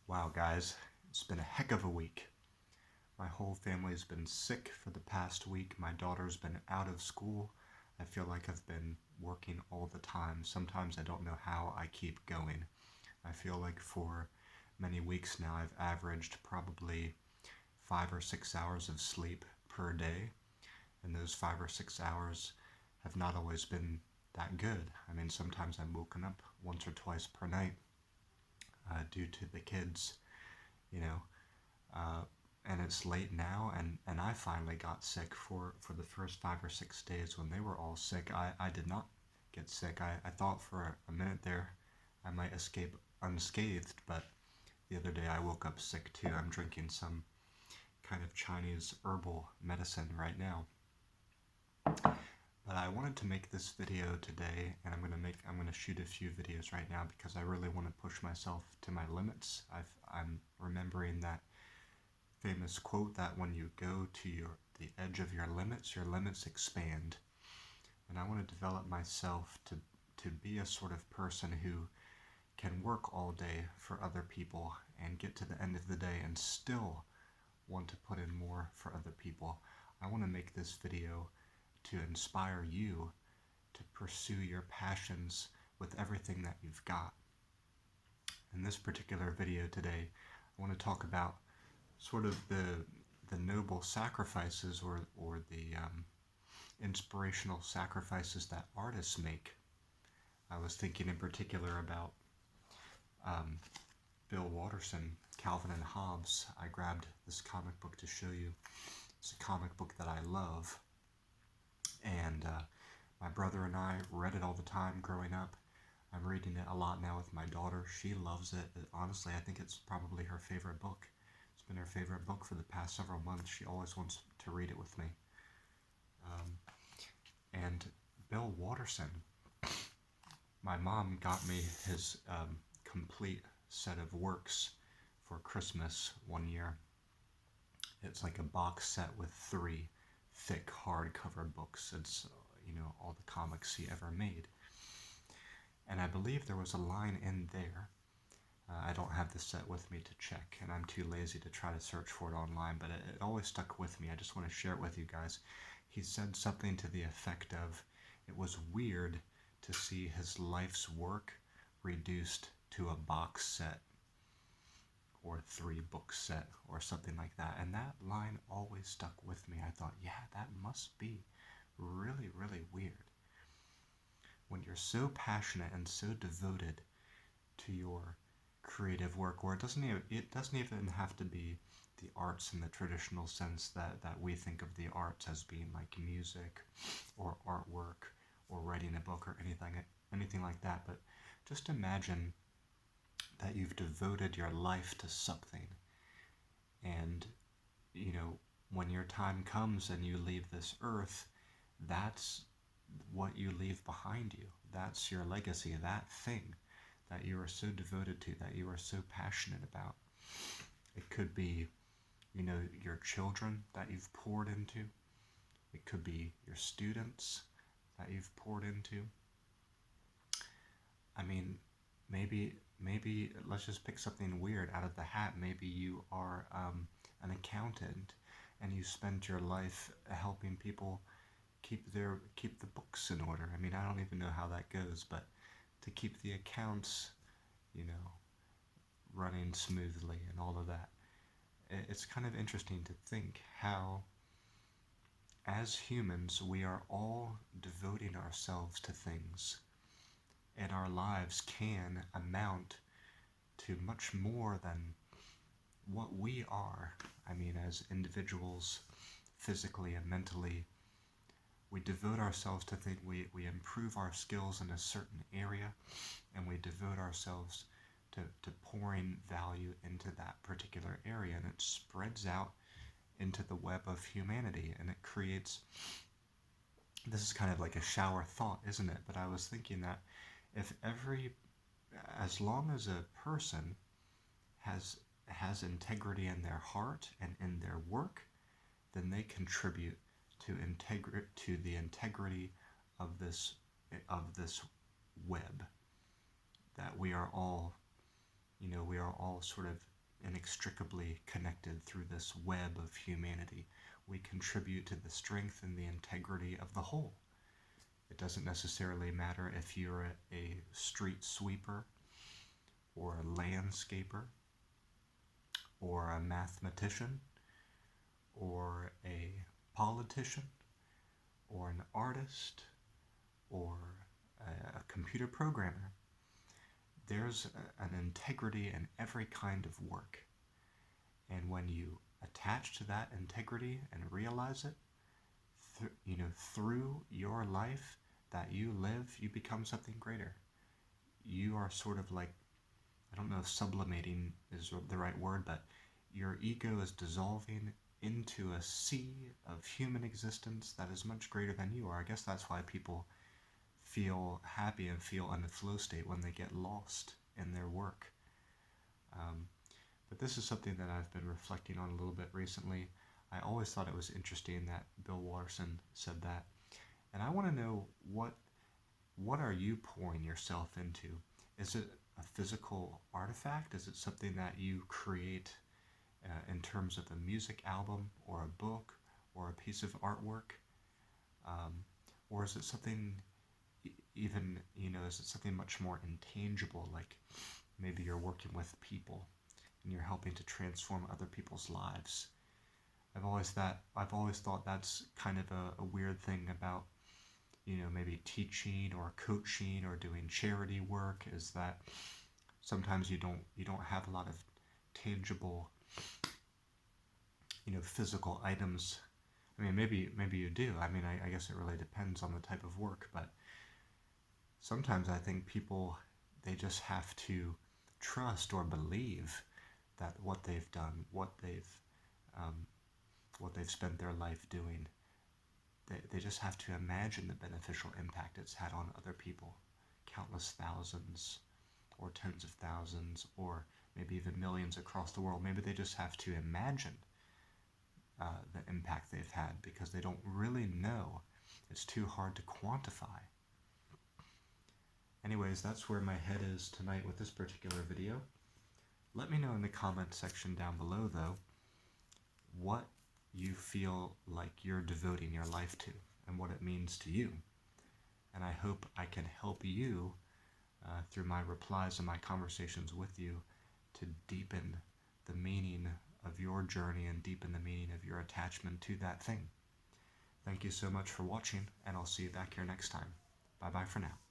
Wow, guys, it's been a heck of a week. My whole family's been sick for the past week. My daughter's been out of school. I feel like I've been working all the time. Sometimes I don't know how I keep going. I feel like for many weeks now I've averaged probably 5 or 6 hours of sleep per day, and those 5 or 6 hours have not always been that good. I mean, sometimes I'm woken up once or twice per night due to the kids, you know, uh, and it's late now, and I finally got sick for the first 5 or 6 days when they were all sick. I did not get sick. I thought for a minute there I might escape unscathed, but the other day I woke up sick too. I'm drinking some kind of Chinese herbal medicine right now. But I wanted to make this video today, and I'm gonna shoot a few videos right now because I really want to push myself to my limits. I'm remembering that famous quote that when you go to the edge of your limits expand. And I want to develop myself to be a sort of person who can work all day for other people and get to the end of the day and still want to put in more for other people. I want to make this video to inspire you to pursue your passions with everything that you've got. In this particular video today, I want to talk about sort of the noble sacrifices or the inspirational sacrifices that artists make. I was thinking in particular about Bill Watterson, Calvin and Hobbes. I grabbed this comic book to show you. It's a comic book that I love, and my brother and I read it all the time growing up. I'm reading it a lot now with my daughter. She loves it. Honestly, I think it's probably her favorite book. It's been her favorite book for the past several months. She always wants to read it with me. And Bill Watterson, my mom got me his complete set of works for Christmas one year. It's like a box set with 3 thick hardcover books. It's, all the comics he ever made. And I believe there was a line in there. I don't have the set with me to check, and I'm too lazy to try to search for it online, but it always stuck with me. I just want to share it with you guys. He said something to the effect of, it was weird to see his life's work reduced to a box set or 3-book set or something like that. And that line always stuck with me. I thought, yeah, that must be really, really weird. When you're so passionate and so devoted to your creative work, or it doesn't even have to be the arts in the traditional sense that we think of the arts as being like music or artwork or writing a book or anything like that. But just imagine that you've devoted your life to something, and when your time comes and you leave this earth, that's what you leave behind you. That's your legacy, that thing that you are so devoted to, that you are so passionate about. It could be, your children that you've poured into. It could be your students that you've poured into. I mean, maybe let's just pick something weird out of the hat. Maybe you are an accountant and you spent your life helping people keep the books in order. I mean, I don't even know how that goes, but to keep the accounts, running smoothly and all of that. It's kind of interesting to think how, as humans, we are all devoting ourselves to things, and our lives can amount to much more than what we are. I mean, as individuals, physically and mentally, we devote ourselves to things, we improve our skills in a certain area, and we devote ourselves to pouring value into that particular area, and it spreads out into the web of humanity, and it creates, this is kind of like a shower thought, isn't it? But I was thinking that as long as a person has integrity in their heart and in their work, then they contribute to the integrity of this web that we are all sort of inextricably connected through this web of humanity. We contribute to the strength and the integrity of the whole. It doesn't necessarily matter if you're a street sweeper or a landscaper or a mathematician or a politician or an artist or a computer programmer. There's an integrity in every kind of work. And when you attach to that integrity and realize it, through your life that you live, you become something greater. You are sort of like, I don't know if sublimating is the right word, but your ego is dissolving into a sea of human existence that is much greater than you are. I guess that's why people feel happy and feel in a flow state when they get lost in their work. But this is something that I've been reflecting on a little bit recently. I always thought it was interesting that Bill Watterson said that. And I want to know, what are you pouring yourself into? Is it a physical artifact? Is it something that you create in terms of a music album or a book or a piece of artwork? Or is it something even, is it something much more intangible, like maybe you're working with people and you're helping to transform other people's lives? I've always thought that's kind of a weird thing about, maybe teaching or coaching or doing charity work, is that sometimes you don't have a lot of tangible, physical items. I mean, maybe you do. I mean, I guess it really depends on the type of work, but sometimes I think people, they just have to trust or believe that what they've done, what they've spent their life doing, they just have to imagine the beneficial impact it's had on other people, countless thousands or tens of thousands or maybe even millions across the world. Maybe they just have to imagine the impact they've had, because they don't really know. It's too hard to quantify. Anyways, that's where my head is tonight with this particular video. Let me know in the comment section down below, though, what you feel like you're devoting your life to and what it means to you. And I hope I can help you through my replies and my conversations with you to deepen the meaning of your journey and deepen the meaning of your attachment to that thing. Thank you so much for watching, and I'll see you back here next time. Bye-bye for now.